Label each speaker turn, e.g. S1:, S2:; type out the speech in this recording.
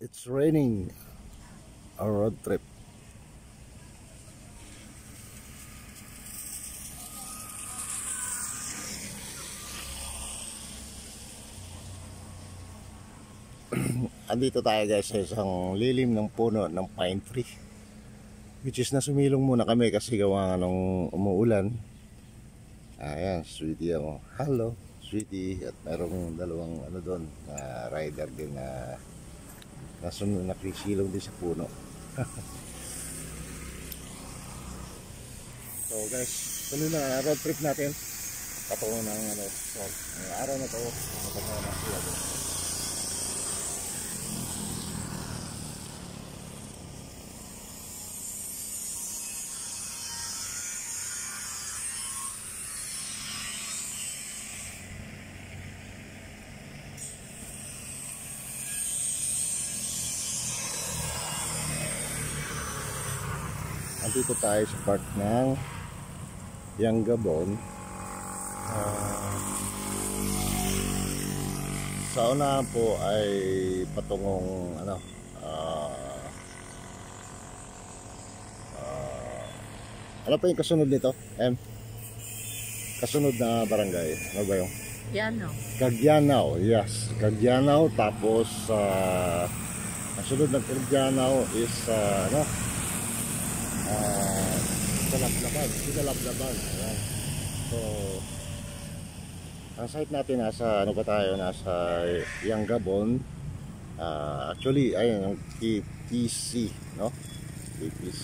S1: It's raining. A road trip. Andito tayo guys sa isang lilim ng puno ng pine tree, which is nasumilong muna kami kasi gawa nga nung umuulan. Ayan, sweetie ako. Hello, sweetie. At merong dalawang ano doon na rider din na nakisilong din sa puno. So guys, tuloy na road trip natin patungo ng ano, so, ang araw na to patungo ng sila. Andito tayo sa park ng Yanggabon. Sa una po ay patungong ano, ano pa yung kasunod nito? Kasunod na barangay. Ano ba yung? Cagyanao. Yes, Cagyanao. Tapos kasunod ng Cagyanao is ano? Sinalablaban. So ang site natin nasa ano pa tayo, nasa Yanggabon. Actually ayun yung TTC, no? TTC.